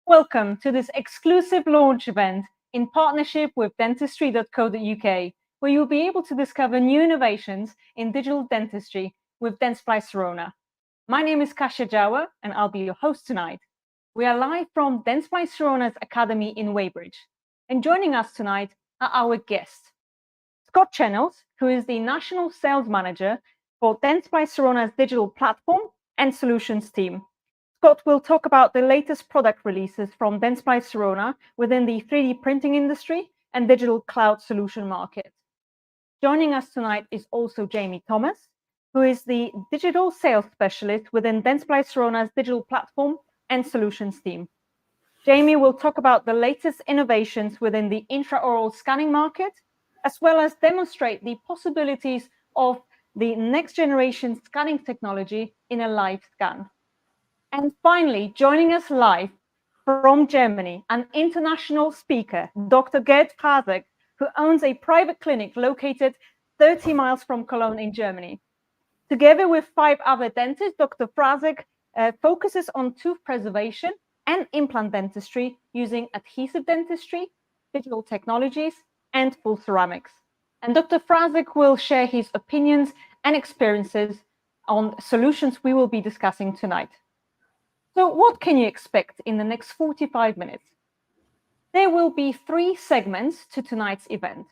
Welcome to this exclusive launch event in partnership with dentistry.co.uk, where you'll be able to discover new innovations in digital dentistry with Dentsply Sirona. My name is Kasia Jawa, and I'll be your host tonight. We are live from Dentsply Sirona's Academy in Weybridge. And joining us tonight are our guests, Scott Channels, who is the National Sales Manager for Dentsply Sirona's digital platform and solutions team. Scott will talk about the latest product releases from Dentsply Sirona within the 3D printing industry and digital cloud solution market. Joining us tonight is also Jamie Thomas, who is the digital sales specialist within Dentsply Sirona's digital platform and solutions team. Jamie will talk about the latest innovations within the intraoral scanning market, as well as demonstrate the possibilities of the next generation scanning technology in a live scan. And finally, joining us live from Germany, an international speaker, Dr. Gerd Frahsek, who owns a private clinic located 30 miles from Cologne in Germany. Together with 5 other dentists, Dr. Frahsek focuses on tooth preservation and implant dentistry using adhesive dentistry, digital technologies, and full ceramics. And Dr. Frahsek will share his opinions and experiences on solutions we will be discussing tonight. So what can you expect in the next 45 minutes? There will be 3 segments to tonight's event.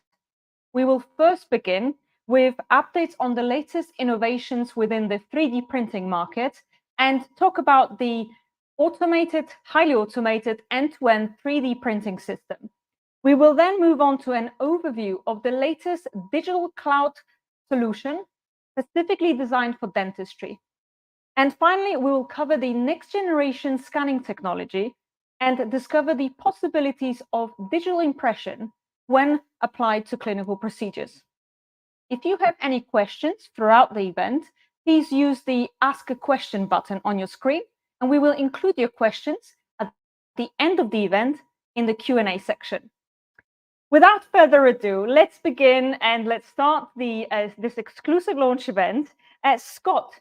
We will first begin with updates on the latest innovations within the 3D printing market and talk about the highly automated end-to-end 3D printing system. We will then move on to an overview of the latest digital cloud solution specifically designed for dentistry. And finally, we will cover the next generation scanning technology and discover the possibilities of digital impression when applied to clinical procedures. If you have any questions throughout the event, please use the Ask a Question button on your screen, and we will include your questions at the end of the event in the Q&A section. Without further ado, let's begin and let's start this exclusive launch event. Scott,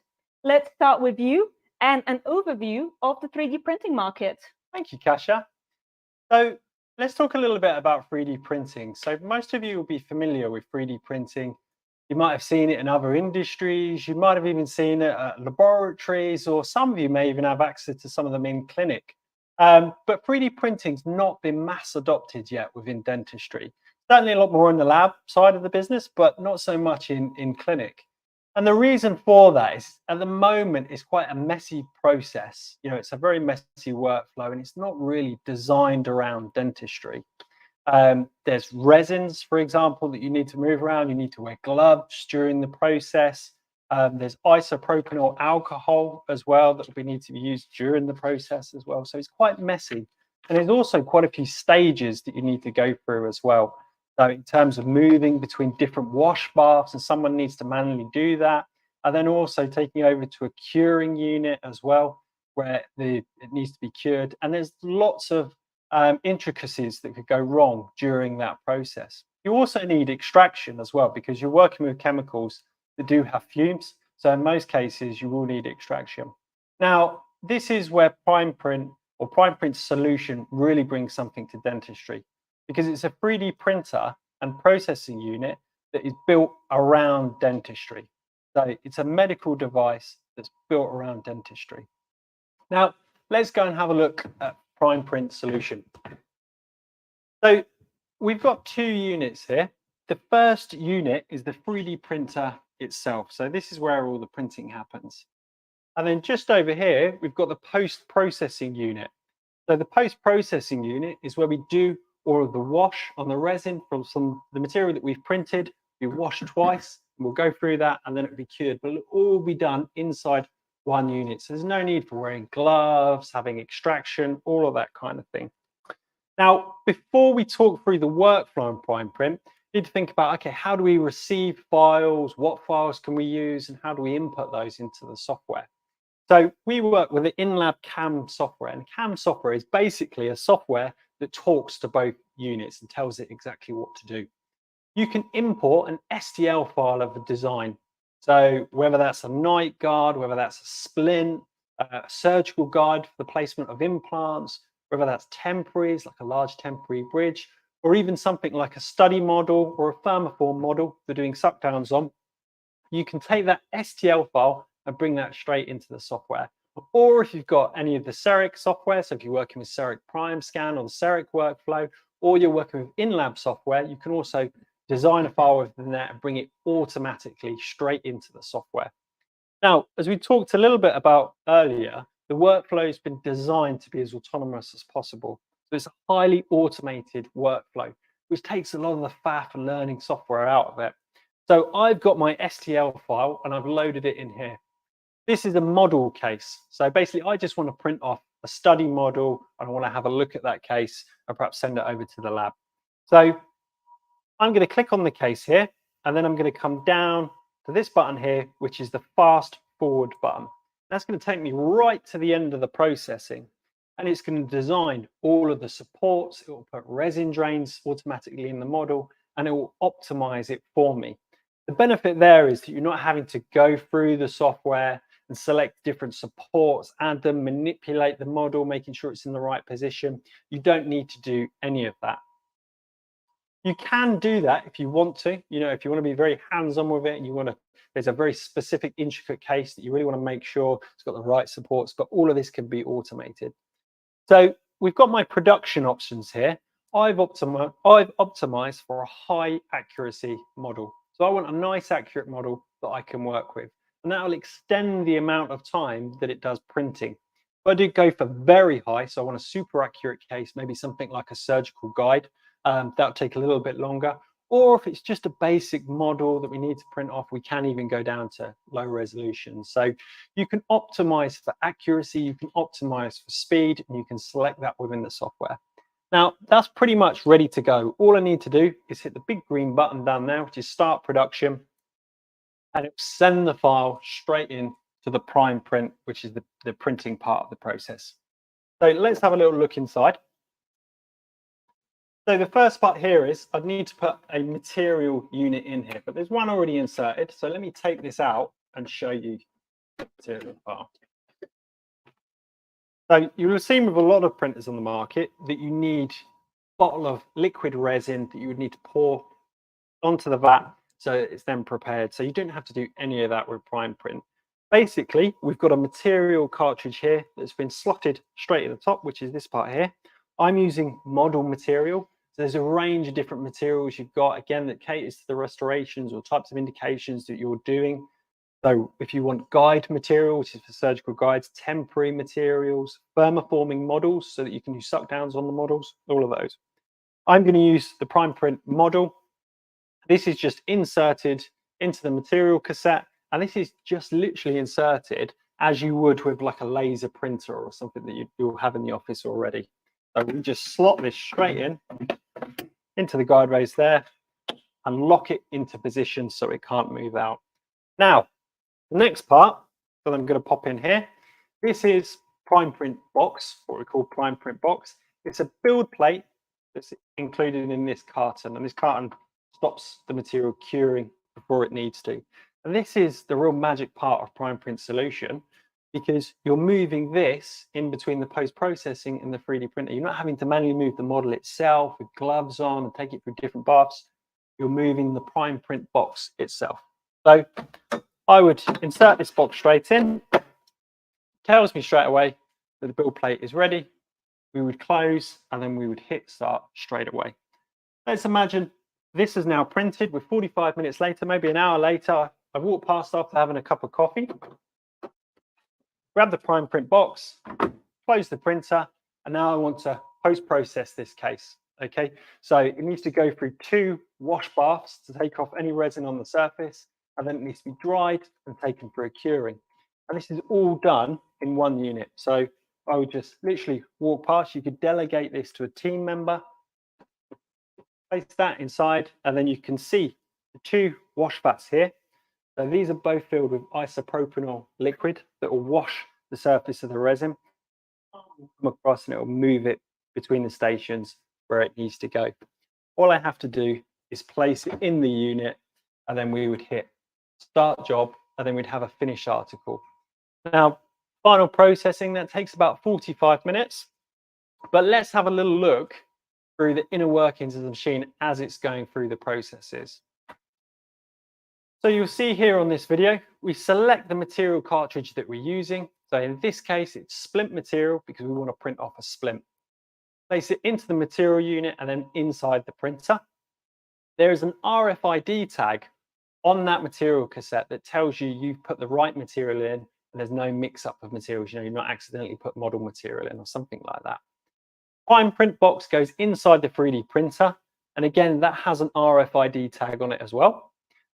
let's start with you and an overview of the 3D printing market. Thank you, Kasia. So let's talk a little bit about 3D printing. So most of you will be familiar with 3D printing. You might have seen it in other industries. You might have even seen it at laboratories, or some of you may even have access to some of them in clinic. But 3D printing's not been mass adopted yet within dentistry. Certainly a lot more in the lab side of the business, but not so much in clinic. And the reason for that is, at the moment, it's quite a messy process. You know, it's a very messy workflow, and it's not really designed around dentistry. There's resins, for example, that you need to move around. You need to wear gloves during the process. There's isopropanol alcohol as well that we need to be used during the process as well. So it's quite messy. And there's also quite a few stages that you need to go through as well. So in terms of moving between different wash baths, and someone needs to manually do that. And then also taking over to a curing unit as well, where it needs to be cured. And there's lots of intricacies that could go wrong during that process. You also need extraction as well, because you're working with chemicals that do have fumes. So in most cases, you will need extraction. Now, this is where Primeprint or Primeprint's solution really brings something to dentistry, because it's a 3D printer and processing unit that is built around dentistry. So it's a medical device that's built around dentistry. Now, let's go and have a look at Primeprint's solution. So we've got 2 units here. The first unit is the 3D printer itself. So this is where all the printing happens. And then just over here, we've got the post-processing unit. So the post-processing unit is where we do all of the wash on the resin from the material that we've printed. We wash twice, and we'll go through that, and then it'll be cured. But it'll all be done inside one unit. So there's no need for wearing gloves, having extraction, all of that kind of thing. Now, before we talk through the workflow in Primeprint, you need to think about, okay, how do we receive files? What files can we use? And how do we input those into the software? So we work with the in-lab CAM software, and CAM software is basically a software that talks to both units and tells it exactly what to do. You can import an STL file of a design. So whether that's a night guard, whether that's a splint, a surgical guide for the placement of implants, whether that's temporaries, like a large temporary bridge, or even something like a study model or a thermoform model for doing suck downs on, you can take that STL file and bring that straight into the software. Or if you've got any of the Seric software, so if you're working with Seric Primescan or the Seric workflow, or you're working with in-lab software, you can also design a file within there and bring it automatically straight into the software. Now, as we talked a little bit about earlier, the workflow has been designed to be as autonomous as possible. So it's a highly automated workflow, which takes a lot of the faff and learning software out of it. So I've got my STL file and I've loaded it in here. This is a model case. So basically, I just want to print off a study model and I want to have a look at that case and perhaps send it over to the lab. So I'm going to click on the case here, and then I'm going to come down to this button here, which is the fast forward button. That's going to take me right to the end of the processing, and it's going to design all of the supports. It will put resin drains automatically in the model, and it will optimize it for me. The benefit there is that you're not having to go through the software and select different supports, add them, manipulate the model, making sure it's in the right position. You don't need to do any of that. You can do that if you want to. You know, if you want to be very hands-on with it, and you want to, there's a very specific, intricate case that you really want to make sure it's got the right supports, but all of this can be automated. So we've got my production options here. I've optimized for a high accuracy model. So I want a nice accurate model that I can work with, and that will extend the amount of time that it does printing. If I do go for very high, so I want a super accurate case, maybe something like a surgical guide, that'll take a little bit longer. Or if it's just a basic model that we need to print off, we can even go down to low resolution. So you can optimize for accuracy, you can optimize for speed, and you can select that within the software. Now, that's pretty much ready to go. All I need to do is hit the big green button down there, which is start production, and it'll send the file straight in to the Primeprint, which is the printing part of the process. So let's have a little look inside. So the first part here is I'd need to put a material unit in here, but there's one already inserted. So let me take this out and show you the material file. So you'll have seen with a lot of printers on the market that you need a bottle of liquid resin that you would need to pour onto the vat so it's then prepared. So you don't have to do any of that with Primeprint. Basically, we've got a material cartridge here that's been slotted straight at the top, which is this part here. I'm using model material. So there's a range of different materials you've got, again, that caters to the restorations or types of indications that you're doing. So if you want guide material, which is for surgical guides, temporary materials, thermoforming models, so that you can do suck downs on the models, all of those. I'm going to use the Primeprint model. This is just inserted into the material cassette, and this is just literally inserted as you would with like a laser printer or something that you'll have in the office already. So we just slot this straight in into the guide rails there and lock it into position so it can't move out. Now, the next part that I'm going to pop in here, this is Primeprint box, what we call Primeprint box. It's a build plate that's included in this carton, and this carton stops the material curing before it needs to. And this is the real magic part of Primeprint solution, because you're moving this in between the post-processing and the 3D printer. You're not having to manually move the model itself with gloves on and take it through different baths. You're moving the Primeprint box itself. So I would insert this box straight in. Tells me straight away that the build plate is ready. We would close and then we would hit start straight away. Let's imagine this is now printed. We're 45 minutes later, maybe an hour later. I walk past after having a cup of coffee, grab the Primeprint box, close the printer, and now I want to post-process this case. Okay, so it needs to go through 2 wash baths to take off any resin on the surface, and then it needs to be dried and taken for a curing. And this is all done in one unit. So I would just literally walk past. You could delegate this to a team member, place that inside, and then you can see the 2 wash vats here. So these are both filled with isopropanol liquid that will wash the surface of the resin, come across, and it will move it between the stations where it needs to go. All I have to do is place it in the unit, and then we would hit start job, and then we'd have a finished article. Now, final processing, that takes about 45 minutes. But let's have a little look through the inner workings of the machine as it's going through the processes. So you'll see here on this video, we select the material cartridge that we're using. So in this case, it's splint material because we want to print off a splint. Place it into the material unit and then inside the printer. There is an RFID tag on that material cassette that tells you you've put the right material in and there's no mix-up of materials. You know, you've not accidentally put model material in or something like that. Primeprint box goes inside the 3D printer. And again, that has an RFID tag on it as well.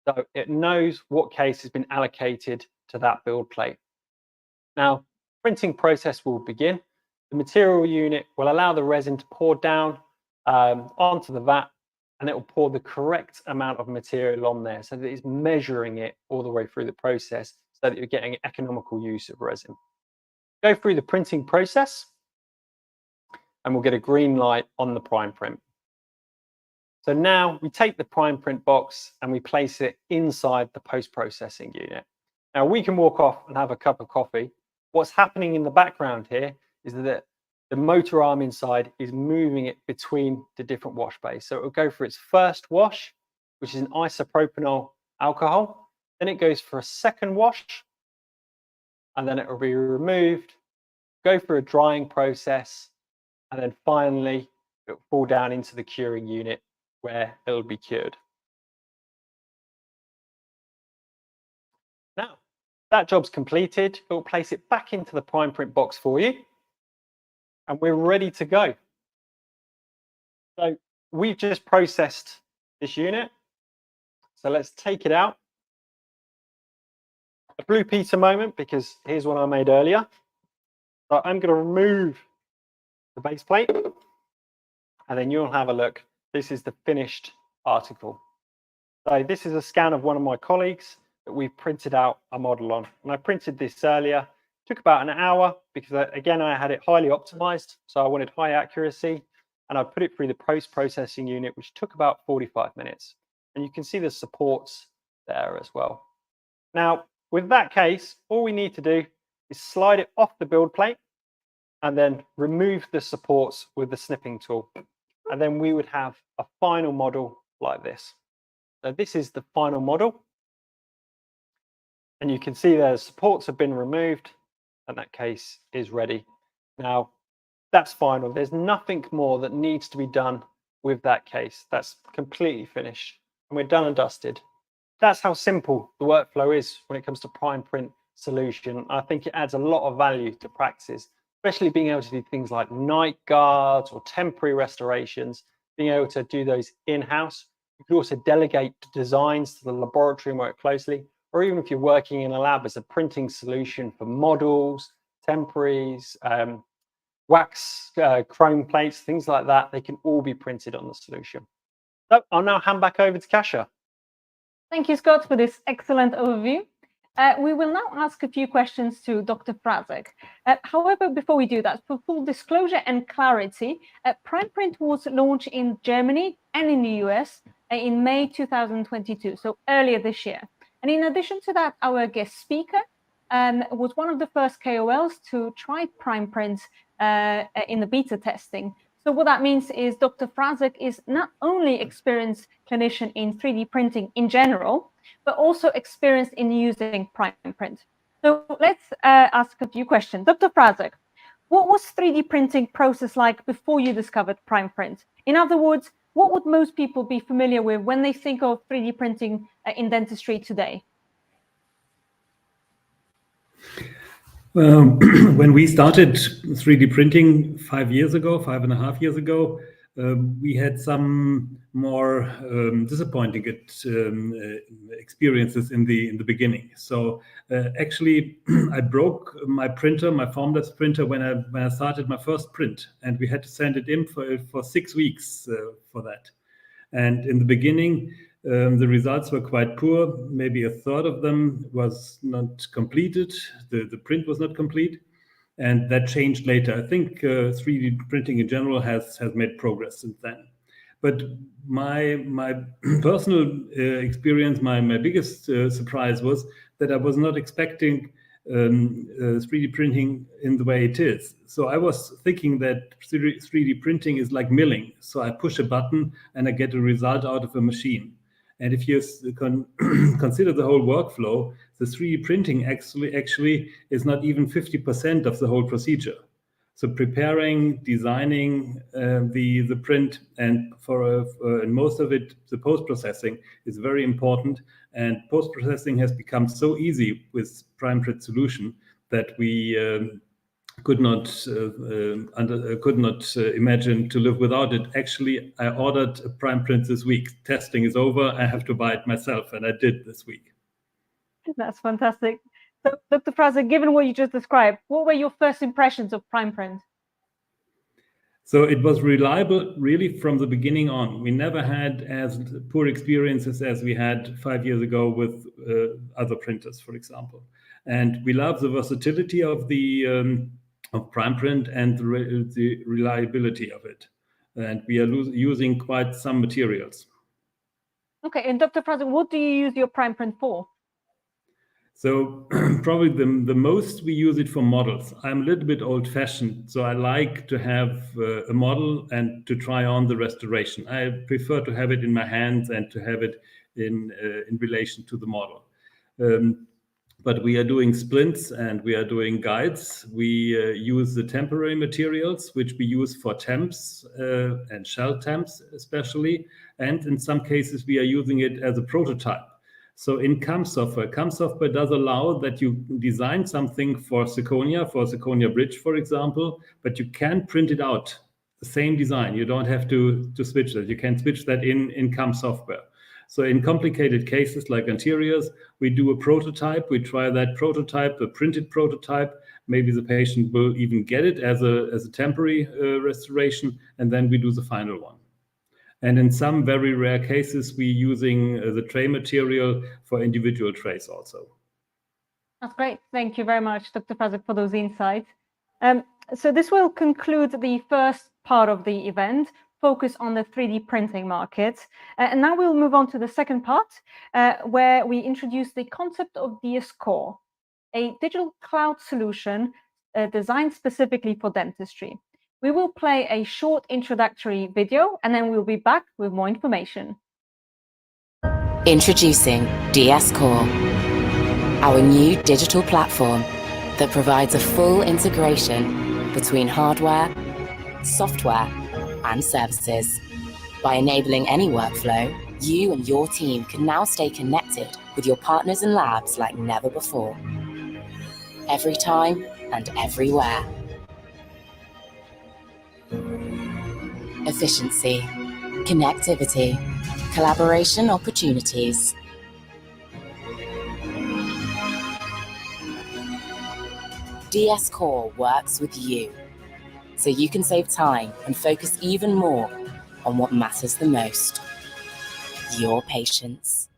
So it knows what case has been allocated to that build plate. Now, printing process will begin. The material unit will allow the resin to pour down onto the vat, and it will pour the correct amount of material on there so that it's measuring it all the way through the process so that you're getting economical use of resin. Go through the printing process, and we'll get a green light on the Primeprint. So now we take the Primeprint box and we place it inside the post-processing unit. Now we can walk off and have a cup of coffee. What's happening in the background here is that the motor arm inside is moving it between the different wash bays. So it will go for its first wash, which is an isopropanol alcohol. Then it goes for a second wash, and then it will be removed, go through a drying process, and then finally it will fall down into the curing unit where it will be cured. Now, that job's completed. It will place it back into the Primeprint box for you, and we're ready to go. So we've just processed this unit. So let's take it out. A Blue Peter moment, because here's what I made earlier. So I'm going to remove the base plate, and then you'll have a look. This is the finished article. So this is a scan of one of my colleagues that we've printed out a model on. And I printed this earlier. It took about an hour because, again, I had it highly optimized. So I wanted high accuracy. And I put it through the post-processing unit, which took about 45 minutes. And you can see the supports there as well. Now, with that case, all we need to do is slide it off the build plate and then remove the supports with the snipping tool. And then we would have a final model like this. So this is the final model. And you can see the supports have been removed and that case is ready. Now, that's final. There's nothing more that needs to be done with that case. That's completely finished and we're done and dusted. That's how simple the workflow is when it comes to Primeprint solution. I think it adds a lot of value to practices, especially being able to do things like night guards or temporary restorations, being able to do those in-house. You could also delegate designs to the laboratory and work closely, or even if you're working in a lab as a printing solution for models, temporaries, wax, chrome plates, things like that, they can all be printed on the solution. So I'll now hand back over to Kasia. Thank you, Scott, for this excellent overview. We will now ask a few questions to Dr. Frahsek. However, before we do that, for full disclosure and clarity, Primeprint was launched in Germany and in the US in May 2022, so earlier this year. And in addition to that, our guest speaker was one of the first KOLs to try Primeprint in the beta testing. So what that means is Dr. Frahsek is not only experienced clinician in 3D printing in general, but also experienced in using Primeprint. So let's ask a few questions. Dr. Frahsek, what was 3D printing process like before you discovered Primeprint? In other words, what would most people be familiar with when they think of 3D printing in dentistry today? When we started 3D printing 5 years ago, 5.5 years ago, we had some more disappointing experiences in the beginning. So actually, I broke my printer, my formless printer, when I started my first print, and we had to send it in for 6 weeks for that. And in the beginning, the results were quite poor. Maybe a third of them was not completed. The print was not complete. And that changed later. I think 3D printing in general has made progress since then. But my personal experience, my biggest surprise was that I was not expecting 3D printing in the way it is. So I was thinking that 3D printing is like milling. So I push a button and I get a result out of a machine. And if you consider the whole workflow, the 3D printing actually is not even 50% of the whole procedure. So preparing, designing the print, and for most of it, the post-processing is very important. And post-processing has become so easy with Primeprint solution that we could not imagine to live without it. Actually, I ordered a Primeprint this week. Testing is over. I have to buy it myself, and I did this week. That's fantastic. So, Dr. Frahsek, given what you just described, what were your first impressions of Primeprint? So it was reliable really from the beginning on. We never had as poor experiences as we had 5 years ago with other printers, for example. And we love the versatility of the of Primeprint and the reliability of it. And we are using quite some materials. Okay, and Dr. Frahsek, what do you use your Primeprint for? So probably the most we use it for models. I'm a little bit old-fashioned, so I like to have a model and to try on the restoration. I prefer to have it in my hands and to have it in relation to the model. But we are doing splints and we are doing guides. We use the temporary materials, which we use for temps and shell temps especially. And in some cases, we are using it as a prototype. So in CAM software does allow that you design something for Zirconia Bridge, for example, but you can print it out, the same design. You don't have to switch that. You can switch that in CAM software. So in complicated cases like anteriors, we do a prototype. We try that prototype, a printed prototype. Maybe the patient will even get it as a temporary restoration, and then we do the final one. And in some very rare cases, we're using the tray material for individual trays also. That's great. Thank you very much, Dr. Frahsek, for those insights. So this will conclude the first part of the event, focus on the 3D printing market. And now we'll move on to the second part, where we introduce the concept of DS Core, a digital cloud solution designed specifically for dentistry. We will play a short introductory video, and then we'll be back with more information. Introducing DS Core, our new digital platform that provides a full integration between hardware, software, and services. By enabling any workflow, you and your team can now stay connected with your partners and labs like never before. Every time and everywhere. Efficiency, connectivity, collaboration opportunities. DS Core works with you, so you can save time and focus even more on what matters the most, your patients.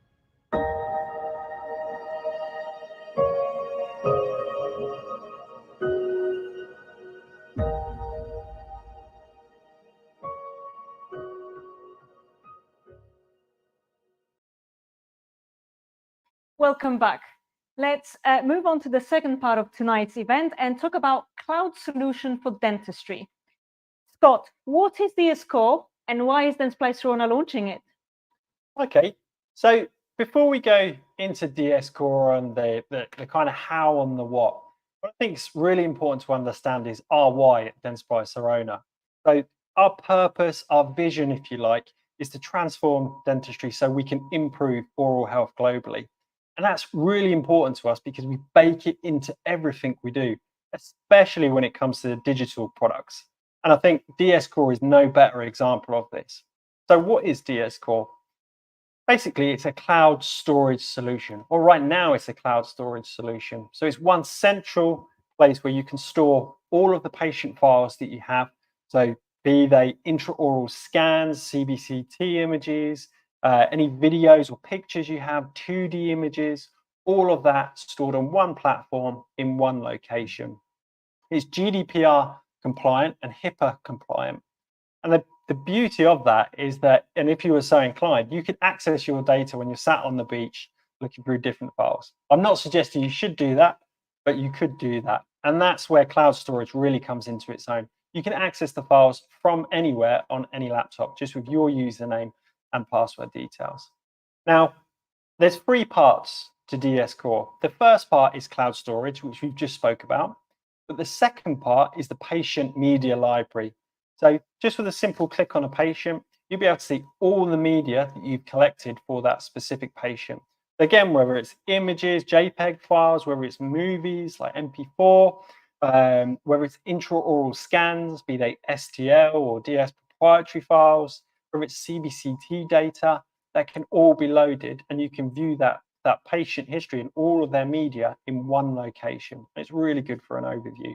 Welcome back. Let's move on to the second part of tonight's event and talk about cloud solution for dentistry. Scott, what is DS Core and why is Dentsply Sirona launching it? Okay, so before we go into DS Core and the kind of how and the what I think is really important to understand is our why at Dentsply Sirona. So our purpose, our vision, if you like, is to transform dentistry so we can improve oral health globally. And that's really important to us because we bake it into everything we do, especially when it comes to digital products. And I think DS Core is no better example of this. So what is DS Core? Basically, it's a cloud storage solution, or right now it's a cloud storage solution. So it's one central place where you can store all of the patient files that you have. So be they intraoral scans, CBCT images, any videos or pictures you have, 2D images, all of that stored on one platform in one location. It's GDPR compliant and HIPAA compliant. And the beauty of that is that, and if you were so inclined, you could access your data when you're sat on the beach looking through different files. I'm not suggesting you should do that, but you could do that. And that's where cloud storage really comes into its own. You can access the files from anywhere on any laptop, just with your username and password details. Now, there's 3 parts to DS Core. The first part is cloud storage, which we've just spoke about. But the second part is the patient media library. So just with a simple click on a patient, you'll be able to see all the media that you've collected for that specific patient. Again, whether it's images, JPEG files, whether it's movies like MP4, whether it's intraoral scans, be they STL or DS proprietary files, whether it's CBCT data, that can all be loaded, and you can view that patient history and all of their media in one location. It's really good for an overview.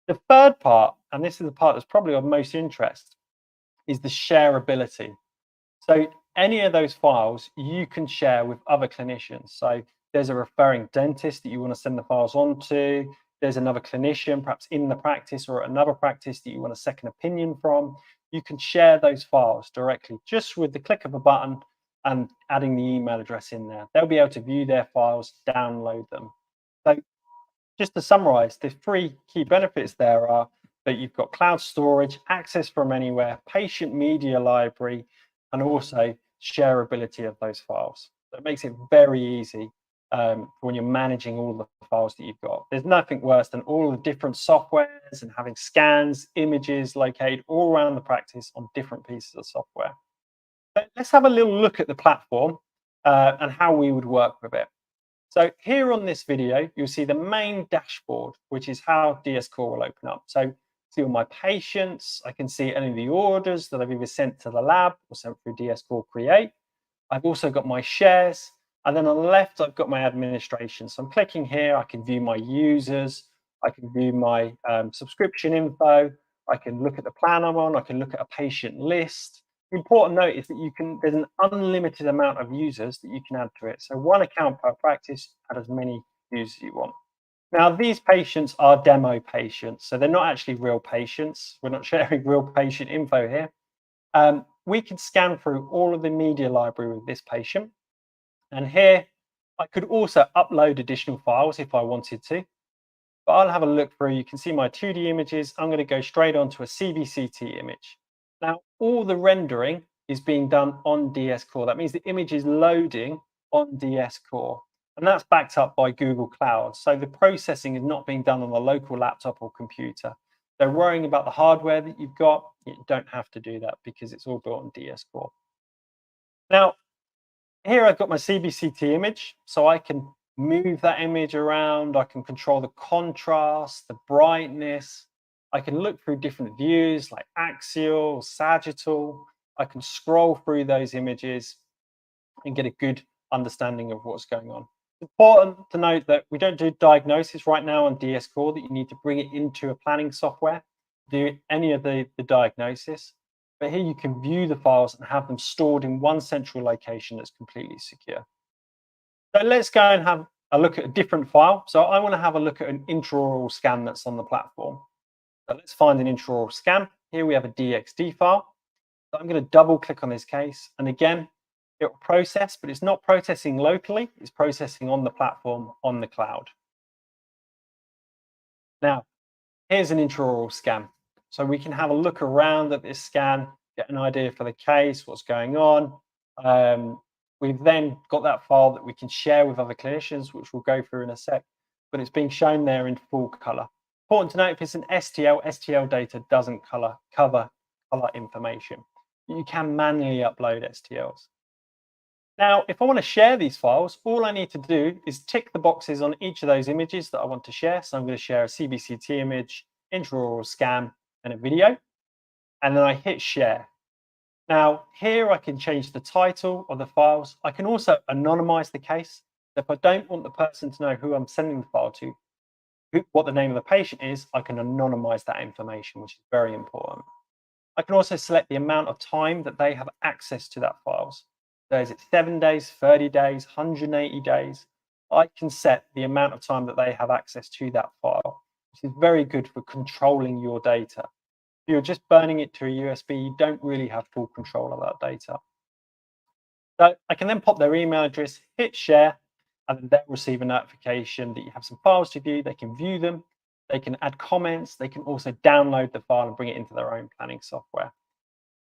The third part, and this is the part that's probably of most interest, is the shareability. So any of those files you can share with other clinicians. So there's a referring dentist that you want to send the files on to. There's another clinician, perhaps in the practice or another practice that you want a second opinion from. You can share those files directly just with the click of a button and adding the email address in there. They'll be able to view their files, download them. So just to summarize, the 3 key benefits there are that you've got cloud storage, access from anywhere, patient media library, and also shareability of those files. So it makes it very easy when you're managing all the files that you've got. There's nothing worse than all the different softwares and having scans, images located all around the practice on different pieces of software. But let's have a little look at the platform and how we would work with it. So here on this video, you'll see the main dashboard, which is how DS Core will open up. So see all my patients. I can see any of the orders that I've either sent to the lab or sent through DS Core Create. I've also got my shares. And then on the left, I've got my administration. So I'm clicking here. I can view my users. I can view my subscription info. I can look at the plan I'm on. I can look at a patient list. The important note is that there's an unlimited amount of users that you can add to it. So 1 account per practice, add as many users as you want. Now, these patients are demo patients, so they're not actually real patients. We're not sharing real patient info here. We can scan through all of the media library with this patient. And here, I could also upload additional files if I wanted to. But I'll have a look through. You can see my 2D images. I'm going to go straight onto a CBCT image. Now, all the rendering is being done on DS Core. That means the image is loading on DS Core. And that's backed up by Google Cloud. So the processing is not being done on a local laptop or computer. They're worrying about the hardware that you've got. You don't have to do that because it's all built on DS Core. Now, here I've got my CBCT image, so I can move that image around. I can control the contrast, the brightness. I can look through different views like axial, sagittal. I can scroll through those images and get a good understanding of what's going on. It's important to note that we don't do diagnosis right now on DS Core, that you need to bring it into a planning software to do any of the diagnosis. But here you can view the files and have them stored in one central location that's completely secure. So let's go and have a look at a different file. So I want to have a look at an intraoral scan that's on the platform. So let's find an intraoral scan. Here we have a DXD file. So I'm going to double click on this case. And again, it will process, but it's not processing locally. It's processing on the platform on the cloud. Now, here's an intraoral scan. So we can have a look around at this scan, get an idea for the case, what's going on. We've then got that file that we can share with other clinicians, which we'll go through in a sec, but it's being shown there in full color. Important to note, if it's an STL, STL data doesn't cover color information. You can manually upload STLs. Now, if I want to share these files, all I need to do is tick the boxes on each of those images that I want to share. So I'm going to share a CBCT image, intraoral scan, and a video, and then I hit share. Now, here I can change the title of the files. I can also anonymize the case. If I don't want the person to know who I'm sending the file to, what the name of the patient is, I can anonymize that information, which is very important. I can also select the amount of time that they have access to that files. So is it 7 days, 30 days, 180 days? I can set the amount of time that they have access to that file, which is very good for controlling your data. If you're just burning it to a USB, you don't really have full control of that data. So I can then pop their email address, hit share, and then they'll receive a notification that you have some files to view. They can view them, they can add comments, they can also download the file and bring it into their own planning software.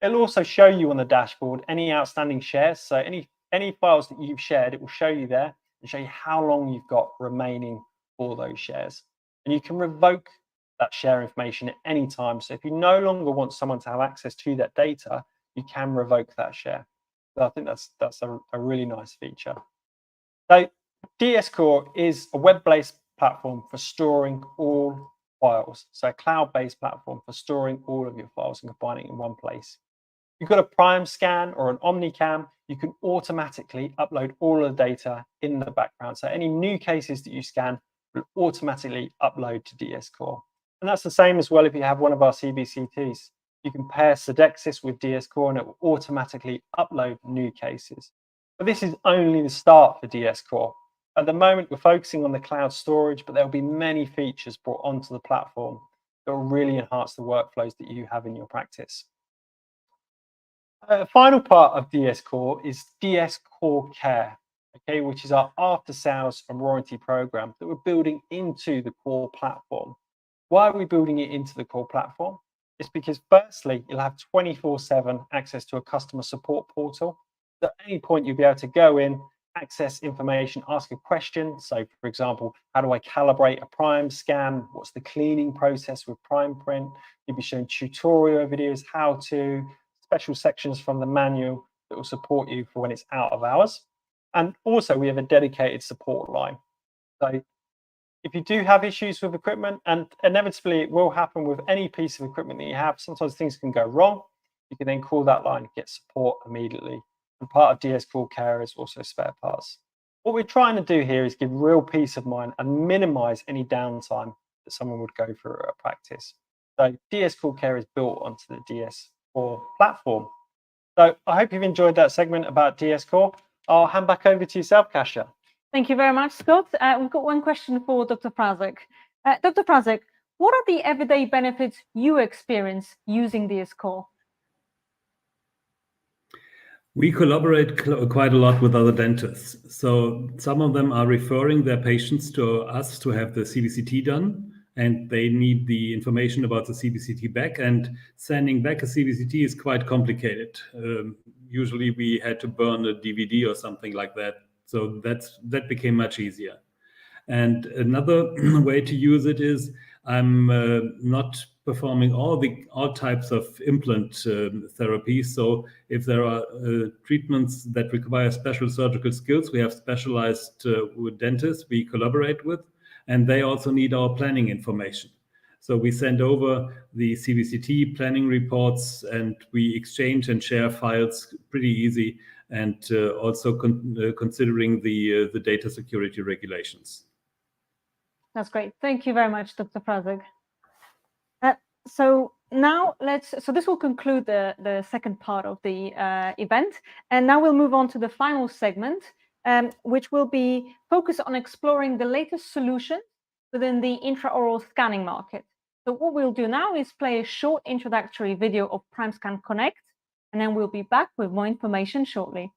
It'll also show you on the dashboard any outstanding shares. So any files that you've shared, it will show you there and show you how long you've got remaining for those shares. And you can revoke that share information at any time. So if you no longer want someone to have access to that data, you can revoke that share. So I think that's a really nice feature. So DS Core is a web-based platform for storing all files. So a cloud-based platform for storing all of your files and combining it in one place. You've got a Primescan or an Omnicam, you can automatically upload all of the data in the background. So any new cases that you scan will automatically upload to DS Core. And that's the same as well if you have one of our CBCTs. You can pair Sodexis with DS Core and it will automatically upload new cases. But this is only the start for DS Core. At the moment, we're focusing on the cloud storage, but there'll be many features brought onto the platform that will really enhance the workflows that you have in your practice. Final part of DS Core is DS Core Care, okay, which is our after-sales and warranty program that we're building into the core platform. Why are we building it into the core platform? It's because firstly, you'll have 24/7 access to a customer support portal. At any point, you'll be able to go in, access information, ask a question. So for example, how do I calibrate a Primescan? What's the cleaning process with Primeprint? You'll be shown tutorial videos, how to, special sections from the manual that will support you for when it's out of hours. And also we have a dedicated support line. So if you do have issues with equipment, and inevitably it will happen with any piece of equipment that you have, sometimes things can go wrong, you can then call that line and get support immediately. And part of DS Core Care is also spare parts. What we're trying to do here is give real peace of mind and minimize any downtime that someone would go through at a practice. So DS Core Care is built onto the DS Core platform. So I hope you've enjoyed that segment about DS Core. I'll hand back over to yourself, Kasia. Thank you very much, Scott. We've got one question for Dr. Frahsek. Dr. Frahsek, what are the everyday benefits you experience using DS Core? We collaborate quite a lot with other dentists. So some of them are referring their patients to us to have the CBCT done, and they need the information about the CBCT back, and sending back a CBCT is quite complicated. Usually we had to burn a DVD or something like that. So that became much easier. And another way to use it is I'm not performing all types of implant therapy. So if there are treatments that require special surgical skills, we have specialized dentists we collaborate with, and they also need our planning information. So we send over the CBCT planning reports and we exchange and share files pretty easy, and also considering the data security regulations. That's great. Thank you very much, Dr. Frahsek. So now so this will conclude the second part of the event. And now we'll move on to the final segment, which will be focused on exploring the latest solutions within the intraoral scanning market. So what we'll do now is play a short introductory video of Primescan Connect, and then we'll be back with more information shortly.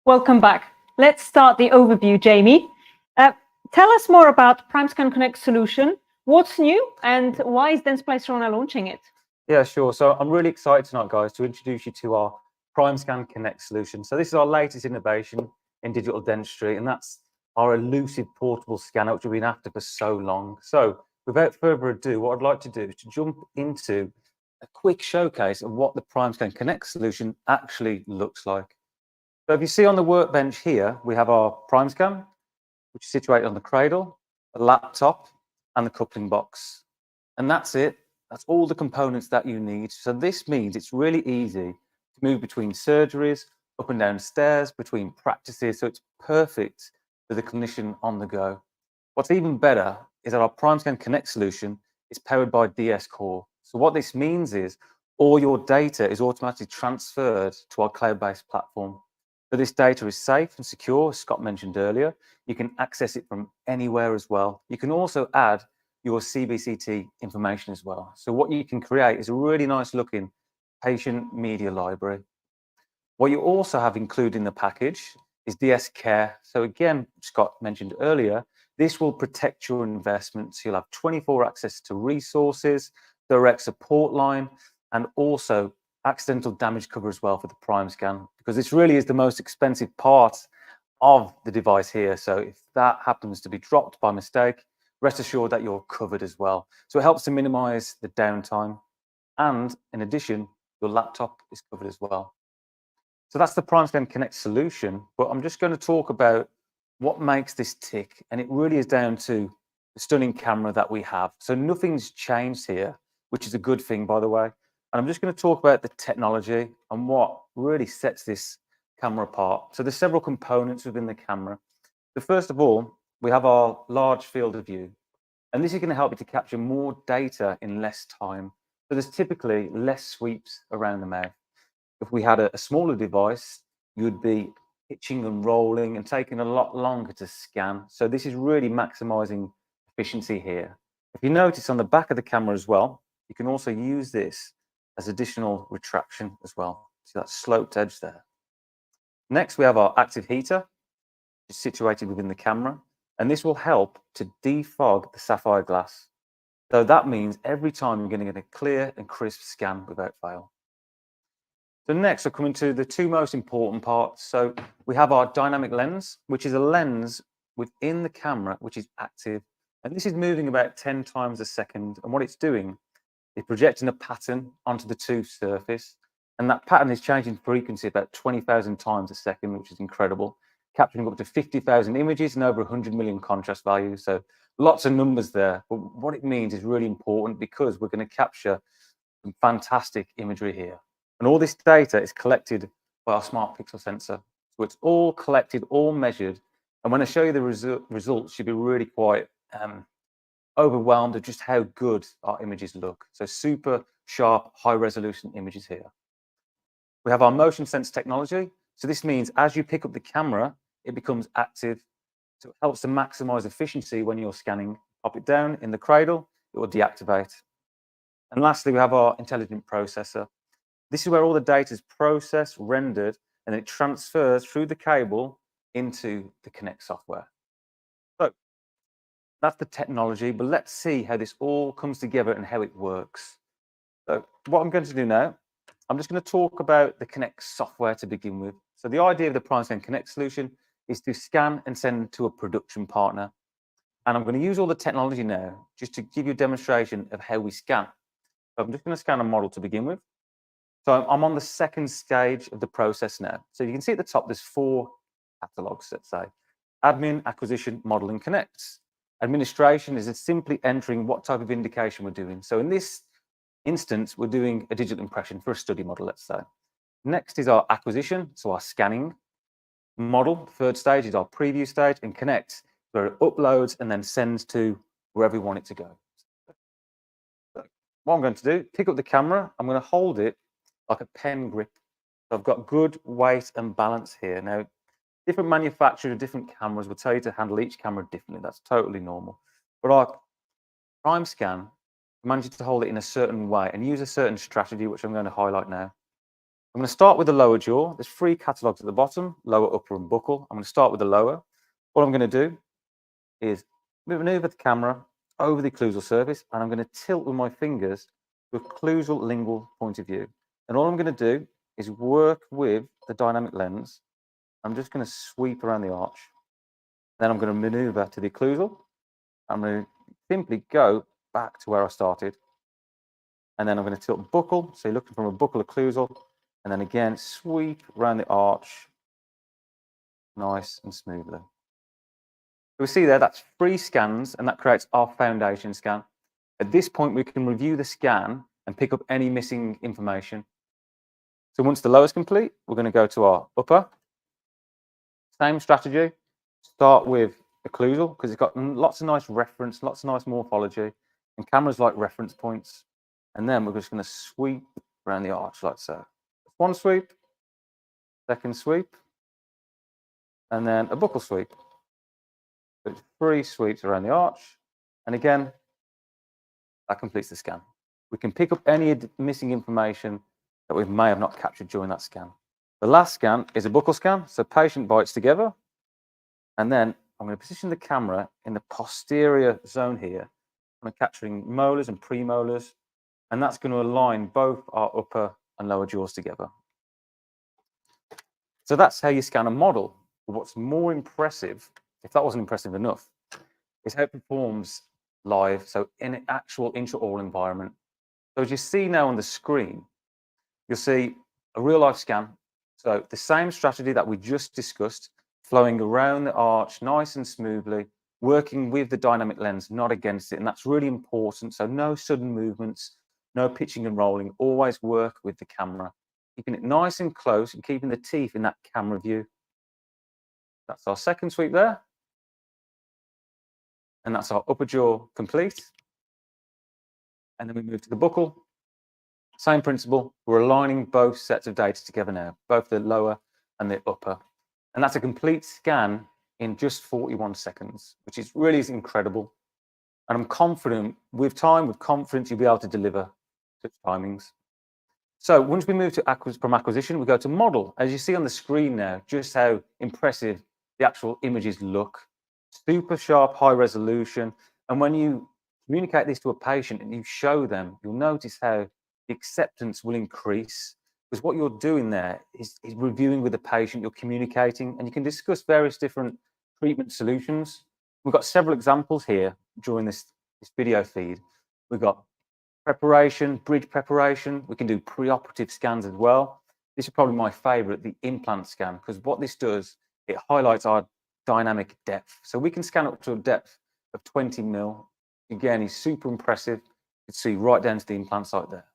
Welcome back. Let's start the overview, Jamie. Tell us more about Primescan Connect solution. What's new and why is Dentsply Sirona launching it? Yeah, sure. So I'm really excited tonight, guys, to introduce you to our Primescan Connect solution. So this is our latest innovation in digital dentistry, and that's our elusive portable scanner, which we've been after for so long. So without further ado, what I'd like to do is to jump into a quick showcase of what the Primescan Connect solution actually looks like. So if you see on the workbench here, we have our Primescan, which is situated on the cradle, the laptop, and the coupling box. And that's it. That's all the components that you need. So this means it's really easy to move between surgeries, up and down stairs, between practices. So it's perfect for the clinician on the go. What's even better is that our Primescan Connect solution is powered by DS Core. So what this means is all your data is automatically transferred to our cloud-based platform. So this data is safe and secure, as Scott mentioned earlier. You can access it from anywhere as well. You can also add your CBCT information as well. So what you can create is a really nice looking patient media library. What you also have included in the package is DS Care. So again, Scott mentioned earlier, this will protect your investments. You'll have 24 access to resources, direct support line, and also accidental damage cover as well for the Primescan, because this really is the most expensive part of the device here. So if that happens to be dropped by mistake, rest assured that you're covered as well. So it helps to minimize the downtime. And in addition, your laptop is covered as well. So that's the Primescan Connect solution, but I'm just going to talk about what makes this tick. And it really is down to the stunning camera that we have. So nothing's changed here, which is a good thing, by the way. And I'm just going to talk about the technology and what really sets this camera apart. So there's several components within the camera. So first of all, we have our large field of view. And this is going to help you to capture more data in less time. So there's typically less sweeps around the mouth. If we had a smaller device, you'd be pitching and rolling and taking a lot longer to scan. So this is really maximizing efficiency here. If you notice on the back of the camera as well, you can also use this as additional retraction as well. See that sloped edge there. Next, we have our active heater, which is situated within the camera, and this will help to defog the sapphire glass. So that means every time you're going to get a clear and crisp scan without fail. So next, we're coming to the two most important parts. So we have our dynamic lens, which is a lens within the camera, which is active. And this is moving about 10 times a second. And what it's doing is projecting a pattern onto the tooth surface. And that pattern is changing frequency about 20,000 times a second, which is incredible, capturing up to 50,000 images and over 100 million contrast values. So lots of numbers there. But what it means is really important because we're going to capture some fantastic imagery here. And all this data is collected by our smart pixel sensor. So it's all collected, all measured. And when I show you the results, you'll be really quite overwhelmed at just how good our images look. So super sharp, high resolution images here. We have our motion sense technology. So this means as you pick up the camera, it becomes active. So it helps to maximize efficiency when you're scanning. Pop it down in the cradle, it will deactivate. And lastly, we have our intelligent processor. This is where all the data is processed, rendered, and then it transfers through the cable into the Connect software. So that's the technology, but let's see how this all comes together and how it works. So what I'm going to do now, I'm just going to talk about the Connect software to begin with. So the idea of the Primescan Connect solution is to scan and send to a production partner. And I'm going to use all the technology now just to give you a demonstration of how we scan. So I'm just going to scan a model to begin with. So I'm on the second stage of the process now. So you can see at the top, there's 4 catalogs, let's say. Admin, acquisition, model, and connects. Administration is simply entering what type of indication we're doing. So in this instance, we're doing a digital impression for a study model, let's say. Next is our acquisition, so our scanning. Model, third stage, is our preview stage, and connect, where it uploads and then sends to wherever we want it to go. So what I'm going to do, pick up the camera, I'm going to hold it like a pen grip. So I've got good weight and balance here. Now, different manufacturers, different cameras will tell you to handle each camera differently. That's totally normal. But our Primescan manages to hold it in a certain way and use a certain strategy, which I'm going to highlight now. I'm going to start with the lower jaw. There's 3 catalogues at the bottom, lower, upper, and buccal. I'm going to start with the lower. What I'm going to do is maneuver the camera over the occlusal surface, and I'm going to tilt with my fingers to occlusal lingual point of view. And all I'm going to do is work with the dynamic lens. I'm just going to sweep around the arch. Then I'm going to maneuver to the occlusal. I'm going to simply go back to where I started. And then I'm going to tilt buccal. So you're looking from a buccal occlusal. And then again, sweep around the arch, nice and smoothly. We see there, that's 3 scans, and that creates our foundation scan. At this point, we can review the scan and pick up any missing information. So once the lower is complete, we're going to go to our upper. Same strategy. Start with occlusal, because it's got lots of nice reference, lots of nice morphology, and cameras like reference points. And then we're just going to sweep around the arch like so. 1 sweep, 2nd sweep, and then a buccal sweep. So it's 3 sweeps around the arch, and again, that completes the scan. We can pick up any missing information that we may have not captured during that scan. The last scan is a buccal scan, so patient bites together, and then I'm going to position the camera in the posterior zone here. I'm capturing molars and premolars, and that's going to align both our upper and lower jaws together. So that's how you scan a model. But what's more impressive, if that wasn't impressive enough, is how it performs live, so in an actual intraoral environment. So as you see now on the screen, you'll see a real life scan. So the same strategy that we just discussed, flowing around the arch nice and smoothly, working with the dynamic lens, not against it. And that's really important. So no sudden movements, no pitching and rolling, always work with the camera, keeping it nice and close and keeping the teeth in that camera view. That's our 2nd sweep there. And that's our upper jaw complete. And then we move to the buccal. Same principle. We're aligning both sets of data together now, both the lower and the upper. And that's a complete scan in just 41 seconds, which is really incredible. And I'm confident, with time, with confidence, you'll be able to deliver such timings. So once we move to from acquisition, we go to model. As you see on the screen now, just how impressive the actual images look. Super sharp, high resolution. And when you communicate this to a patient and you show them, you'll notice how the acceptance will increase. Because what you're doing there is reviewing with the patient, you're communicating, and you can discuss various different treatment solutions. We've got several examples here during this video feed. We've got preparation, bridge preparation. We can do preoperative scans as well. This is probably my favorite, the implant scan, because what this does, it highlights our dynamic depth. So we can scan up to a depth of 20 mil. Again, it's super impressive. You can see right down to the implant site there.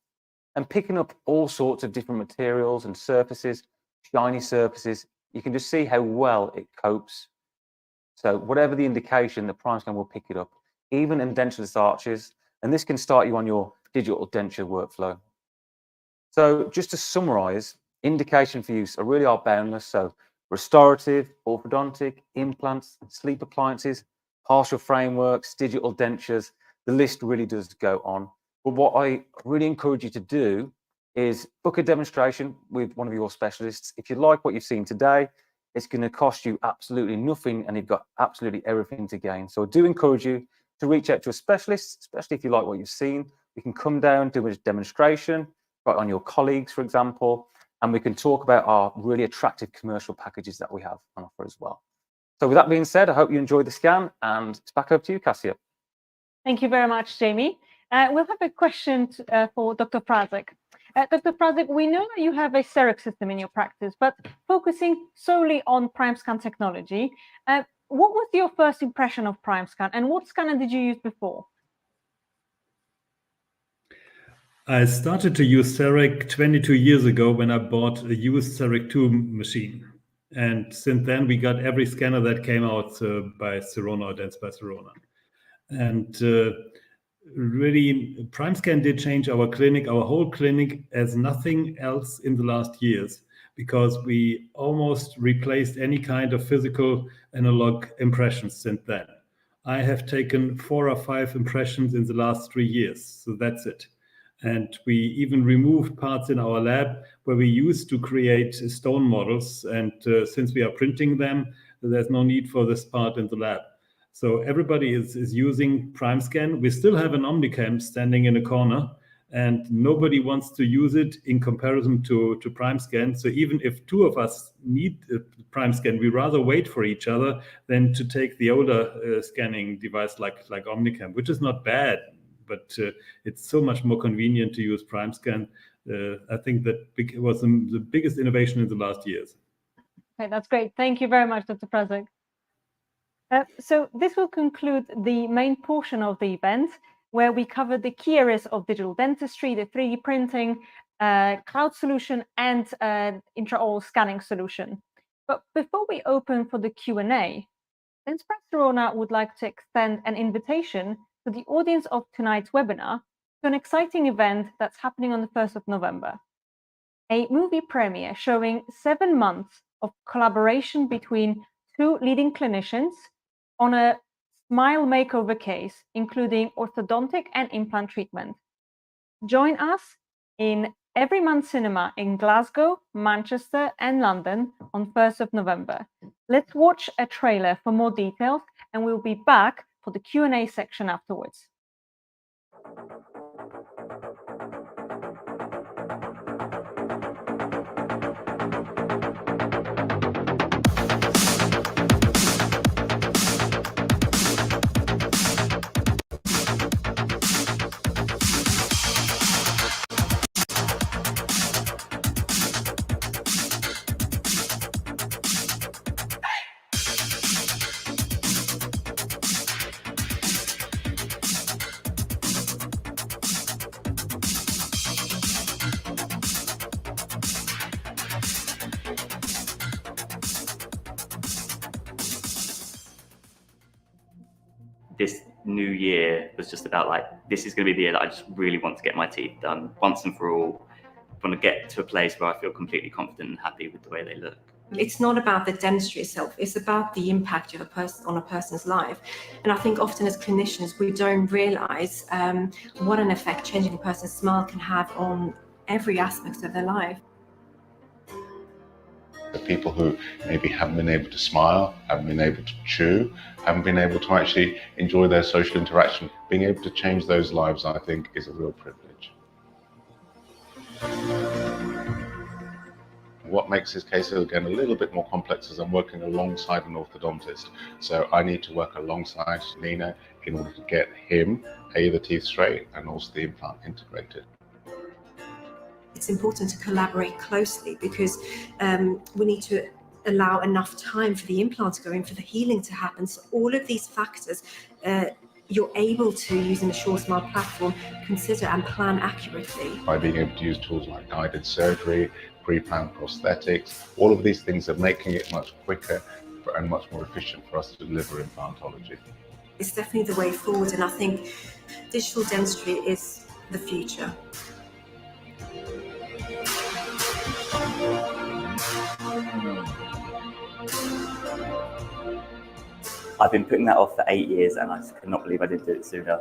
And picking up all sorts of different materials and surfaces, shiny surfaces, you can just see how well it copes. So whatever the indication, the Primescan will pick it up, even in edentulous arches. And this can start you on your digital denture workflow. So just to summarize, indication for use really are boundless. So restorative, orthodontic, implants, sleep appliances, partial frameworks, digital dentures, the list really does go on. But what I really encourage you to do is book a demonstration with one of your specialists. If you like what you've seen today, it's going to cost you absolutely nothing and you've got absolutely everything to gain. So I do encourage you to reach out to a specialist, especially if you like what you've seen. We can come down, do a demonstration, right on your colleagues, for example, and we can talk about our really attractive commercial packages that we have on offer as well. So with that being said, I hope you enjoyed the scan, and it's back over to you, Cassia. Thank you very much, Jamie. We'll have a question for Dr. Frahsek. Dr. Frahsek, we know that you have a CEREC system in your practice, but focusing solely on Primescan technology, what was your first impression of Primescan, and what scanner did you use before? I started to use CEREC 22 years ago when I bought a used CEREC 2 machine. And since then, we got every scanner that came out by Sirona or Dentsply Sirona. And really, Primescan did change our clinic, our whole clinic, as nothing else in the last years, because we almost replaced any kind of physical analog impressions since then. I have taken 4 or 5 impressions in the last 3 years, so that's it. And we even removed parts in our lab where we used to create stone models. And since we are printing them, there's no need for this part in the lab. So everybody is using Primescan. We still have an Omnicam standing in a corner, and nobody wants to use it in comparison to Primescan. So even if two of us need Primescan, we rather wait for each other than to take the older scanning device like Omnicam, which is not bad, but it's so much more convenient to use Primescan. I think that was the biggest innovation in the last years. Okay, that's great. Thank you very much, Dr. Frahsek. So this will conclude the main portion of the event, where we covered the key areas of digital dentistry, the 3D printing, cloud solution, and intraoral scanning solution. But before we open for the Q&A, Dentsply Sirona would like to extend an invitation to the audience of tonight's webinar to an exciting event that's happening on the 1st of November. A movie premiere showing 7 months of collaboration between 2 leading clinicians on a smile makeover case, including orthodontic and implant treatment. Join us in Everyman Cinema in Glasgow, Manchester, and London on 1st of November. Let's watch a trailer for more details, and we'll be back for the Q&A section afterwards. This new year was just about like, this is going to be the year that I just really want to get my teeth done once and for all. I want to get to a place where I feel completely confident and happy with the way they look. It's not about the dentistry itself, it's about the impact of on a person's life. And I think often as clinicians, we don't realise what an effect changing a person's smile can have on every aspect of their life. The people who maybe haven't been able to smile, haven't been able to chew, haven't been able to actually enjoy their social interaction, being able to change those lives, I think, is a real privilege. What makes this case again a little bit more complex is I'm working alongside an orthodontist. So I need to work alongside Nina in order to get him, the teeth straight and also the implant integrated. It's important to collaborate closely because we need to allow enough time for the implant to go in, for the healing to happen. So all of these factors you're able to, using a SureSmile platform, consider and plan accurately. By being able to use tools like guided surgery, pre-planned prosthetics, all of these things are making it much quicker and much more efficient for us to deliver implantology. It's definitely the way forward, and I think digital dentistry is the future. I've been putting that off for 8 years and I just cannot believe I didn't do it sooner.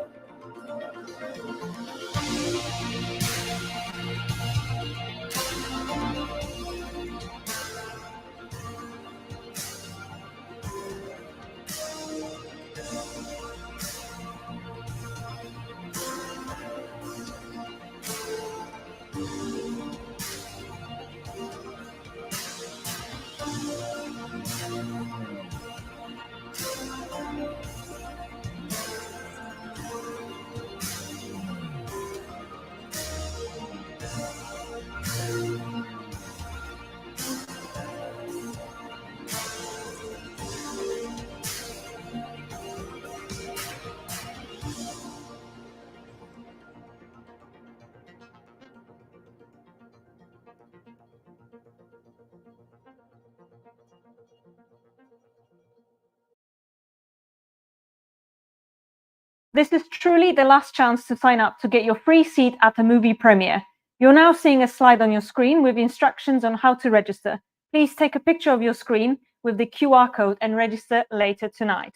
This is truly the last chance to sign up to get your free seat at the movie premiere. You're now seeing a slide on your screen with instructions on how to register. Please take a picture of your screen with the QR code and register later tonight.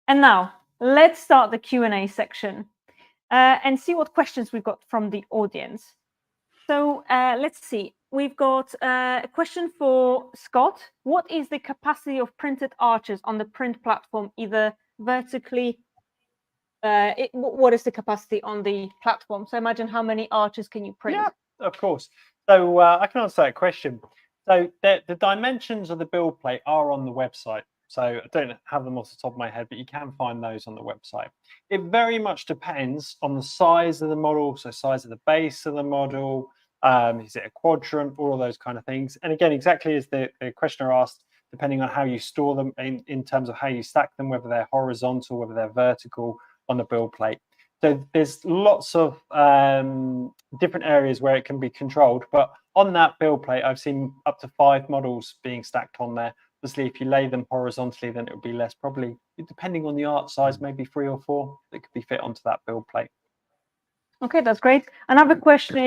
And now, let's start the Q&A section. and see what questions we've got from the audience. So let's see. We've got a question for Scott. What is the capacity of printed arches on the print platform, either vertically? What is the capacity on the platform? So imagine how many arches can you print? Yeah, of course. So I can answer that question. So the dimensions of the build plate are on the website. So I don't have them off the top of my head, but you can find those on the website. It very much depends on the size of the model, so size of the base of the model, is it a quadrant, all of those kind of things. And again, exactly as the questioner asked, depending on how you store them in terms of how you stack them, whether they're horizontal, whether they're vertical on the build plate. So there's lots of different areas where it can be controlled, but on that build plate, I've seen up to 5 models being stacked on there. Obviously, if you lay them horizontally, then it would be less, probably depending on the art size, maybe 3 or 4 that could be fit onto that build plate. Okay, that's great. Another question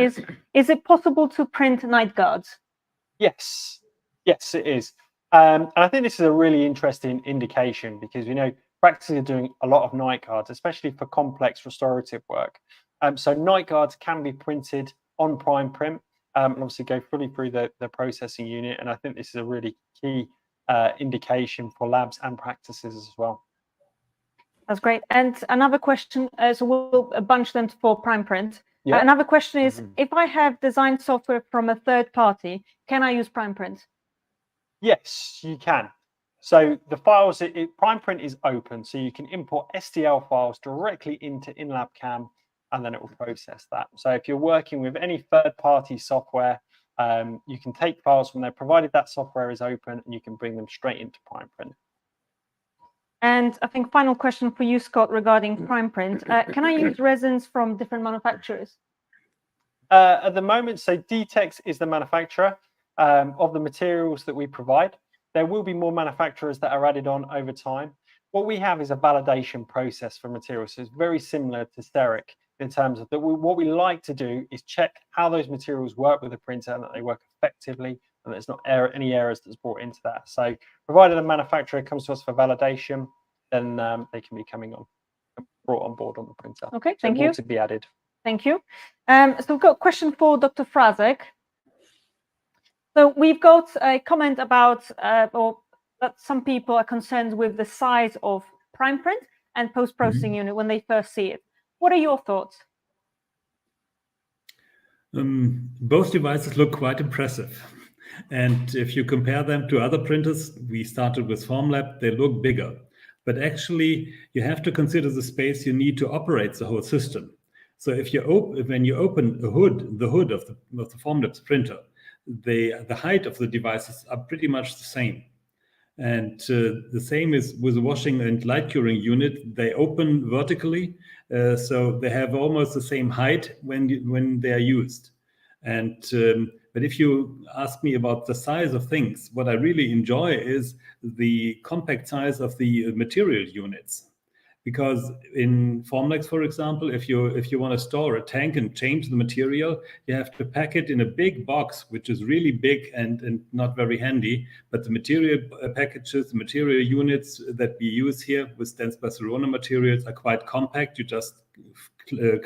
is it possible to print night guards? Yes, yes, it is. And I think this is a really interesting indication because, practically doing a lot of night guards, especially for complex restorative work. So night guards can be printed on Primeprint and obviously go fully through the processing unit. And I think this is a really key indication for labs and practices as well. That's great. And another question, so we'll bunch them for Primeprint. Yeah. Another question is, if I have designed software from a third party, can I use Primeprint? Yes, you can. So the files, Primeprint is open, so you can import STL files directly into InLab CAM, and then it will process that. So if you're working with any third-party software, you can take files from there, provided that software is open, and you can bring them straight into Primeprint. And I think final question for you, Scott, regarding Primeprint. Can I use resins from different manufacturers? At the moment, so Dtex is the manufacturer of the materials that we provide. There will be more manufacturers that are added on over time. What we have is a validation process for materials. So it's very similar to Steric in terms of that. What we like to do is check how those materials work with the printer and that they work effectively and there's not any errors that's brought into that. So provided a manufacturer comes to us for validation, then they can be brought on board on the printer. Okay, thank you. More to be added. Thank you. So we've got a question for Dr. Frahsek. So we've got a comment about or that some people are concerned with the size of Primeprint and post-processing unit when they first see it. What are your thoughts? Both devices look quite impressive. And if you compare them to other printers, we started with Formlab, they look bigger. But actually, you have to consider the space you need to operate the whole system. So if when you open the hood of the Formlabs printer, the height of the devices are pretty much the same. And the same is with the washing and light curing unit. They open vertically, so they have almost the same height when they are used. And but if you ask me about the size of things, what I really enjoy is the compact size of the material units. Because in Formlex, for example, if you want to store a tank and change the material, you have to pack it in a big box, which is really big and not very handy. But the material packages, the material units that we use here with Dentsply Sirona materials are quite compact. You just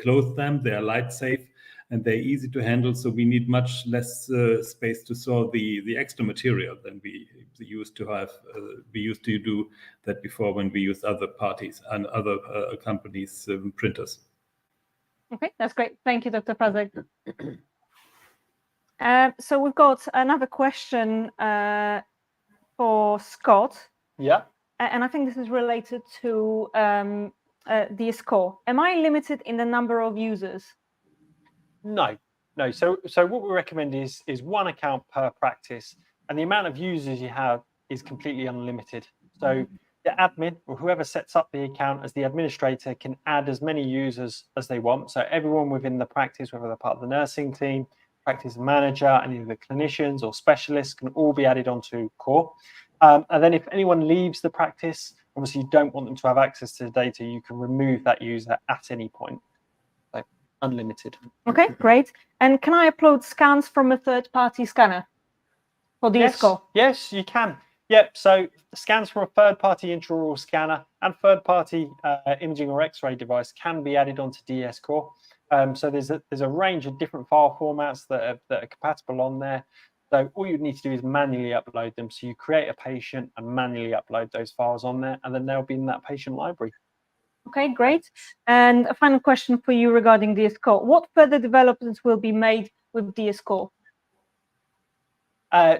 close them, they are light safe, and they're easy to handle. So we need much less space to store the extra material than we used to have. We used to do that before when we used other parties and other companies' printers. Okay, that's great. Thank you, Dr. Frahsek. So we've got another question for Scott. Yeah. And I think this is related to the score. Am I limited in the number of users? No. So what we recommend is 1 account per practice, and the amount of users you have is completely unlimited. So the admin or whoever sets up the account as the administrator can add as many users as they want. So everyone within the practice, whether they're part of the nursing team, practice manager, any of the clinicians or specialists, can all be added onto Core. And then if anyone leaves the practice, obviously you don't want them to have access to the data, you can remove that user at any point. Unlimited. Okay, great. And can I upload scans from a third-party scanner for the score? Yes, you can. Yep, so scans from a third-party intraoral scanner and third-party imaging or X-ray device can be added onto DS Core. So there's a range of different file formats that are compatible on there. So all you need to do is manually upload them. So you create a patient and manually upload those files on there, and then they'll be in that patient library. Okay, great. And a final question for you regarding DS Core. What further developments will be made with DS Core?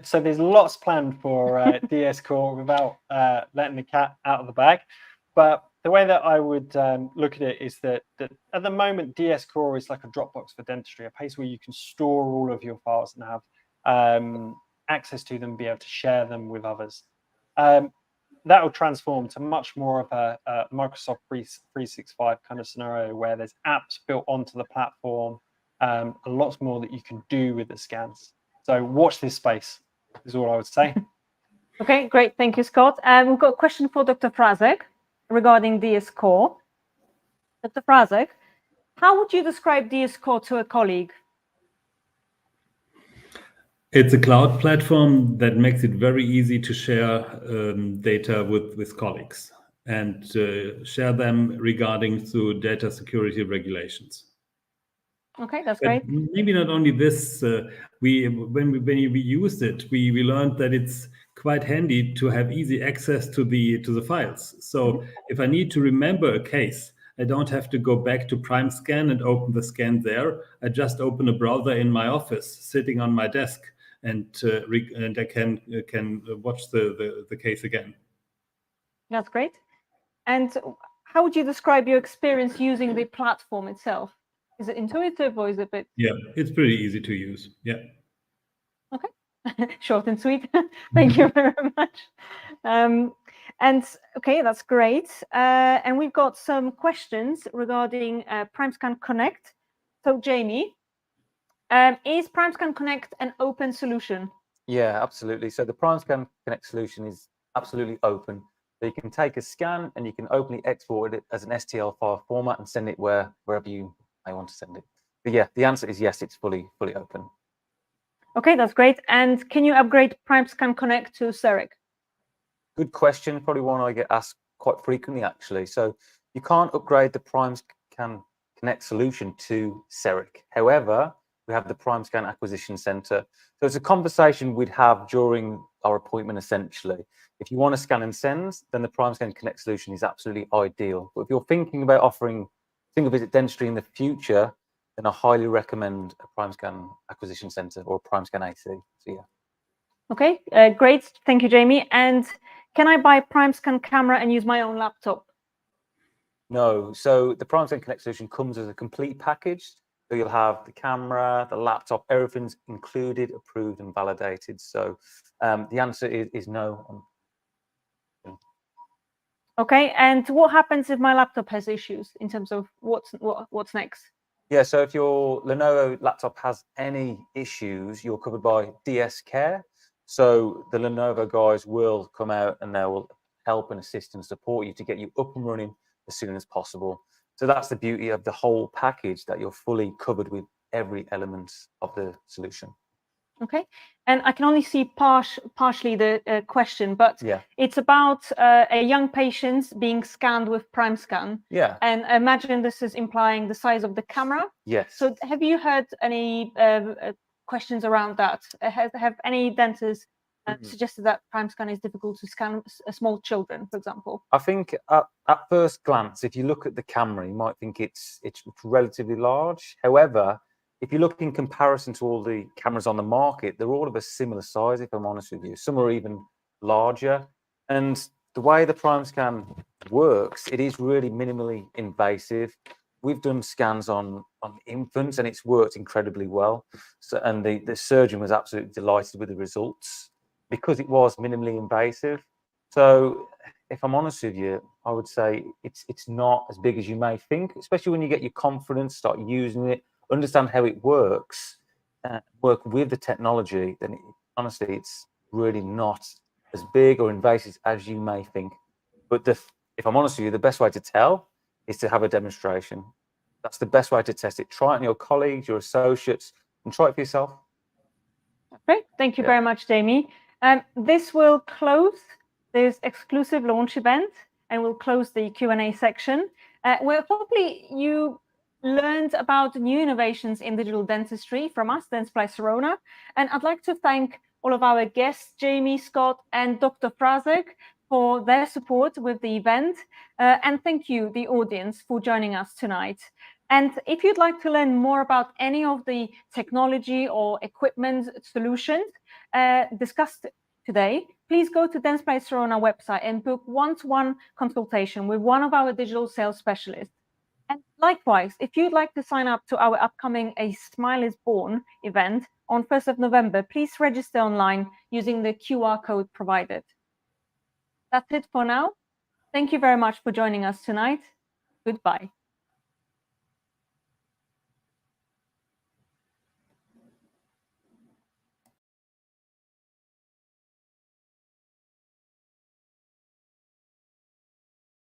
So there's lots planned for DS Core without letting the cat out of the bag. But the way that I would look at it is that at the moment, DS Core is like a Dropbox for dentistry, a place where you can store all of your files and have access to them, be able to share them with others. That will transform to much more of a Microsoft 365 kind of scenario where there's apps built onto the platform, and lots more that you can do with the scans. So watch this space is all I would say. Okay, great. Thank you, Scott. And we've got a question for Dr. Frahsek regarding DS Core. Dr. Frahsek, how would you describe DS Core to a colleague? It's a cloud platform that makes it very easy to share data with colleagues and share them regarding to data security regulations. Okay, that's But great. maybe not only this, when we used it, we learned that it's quite handy to have easy access to the files. So if I need to remember a case, I don't have to go back to Primescan and open the scan there. I just open a browser in my office, sitting on my desk, and I can watch the case again. That's great. And how would you describe your experience using the platform itself? Is it intuitive or is it a bit? Yeah, it's pretty easy to use. Yeah. Okay, short and sweet. Thank you very much. And okay, that's great. And we've got some questions regarding Primescan Connect. So Jamie, is Primescan Connect an open solution? Yeah, absolutely. So the Primescan Connect solution is absolutely open. So you can take a scan and you can openly export it as an STL file format and send it wherever you may want to send it. But yeah, the answer is yes, it's fully open. Okay, that's great. And can you upgrade Primescan Connect to CEREC? Good question. Probably one I get asked quite frequently, actually. So you can't upgrade the Primescan Connect solution to CEREC. However, we have the Primescan Acquisition Center. So it's a conversation we'd have during our appointment, essentially. If you want to scan and send, then the Primescan Connect solution is absolutely ideal. But if you're thinking about offering single visit dentistry in the future, then I highly recommend a Primescan Acquisition Center or a Primescan AC. So yeah. Okay, great. Thank you, Jamie. And can I buy Primescan camera and use my own laptop? No. So the Primescan Connect solution comes as a complete package. So you'll have the camera, the laptop, everything's included, approved and validated. So the answer is no. Okay, and what happens if my laptop has issues in terms of what's next? Yeah, so if your Lenovo laptop has any issues, you're covered by DS Care. So the Lenovo guys will come out and they will help and assist and support you to get you up and running as soon as possible. So that's the beauty of the whole package, that you're fully covered with every element of the solution. Okay, and I can only see partially the question, but yeah, it's about a young patient being scanned with Primescan. Yeah. And I imagine this is implying the size of the camera. Yes. So have you heard any questions around that? Have any dentists suggested that Primescan is difficult to scan small children, for example? I think at first glance, if you look at the camera, you might think it's relatively large. However, if you look in comparison to all the cameras on the market, they're all of a similar size, if I'm honest with you. Some are even larger. And the way the Primescan works, it is really minimally invasive. We've done scans on infants and it's worked incredibly well. So, and the surgeon was absolutely delighted with the results because it was minimally invasive. So if I'm honest with you, I would say it's not as big as you may think, especially when you get your confidence, start using it, understand how it works, work with the technology, then honestly, it's really not as big or invasive as you may think. But if I'm honest with you, the best way to tell is to have a demonstration. That's the best way to test it. Try it on your colleagues, your associates, and try it for yourself. Great. Thank you very much, Jamie. This will close this exclusive launch event and will close the Q&A section, where hopefully you learned about new innovations in digital dentistry from us, Dentsply Sirona. And I'd like to thank all of our guests, Jamie, Scott, and Dr. Frahsek, for their support with the event. And thank you, the audience, for joining us tonight. And if you'd like to learn more about any of the technology or equipment solutions discussed today, please go to Dentsply Sirona website and book one-to-one consultation with one of our digital sales specialists. And likewise, if you'd like to sign up to our upcoming A Smile is Born event on 1st of November, please register online using the QR code provided. That's it for now. Thank you very much for joining us tonight. Goodbye.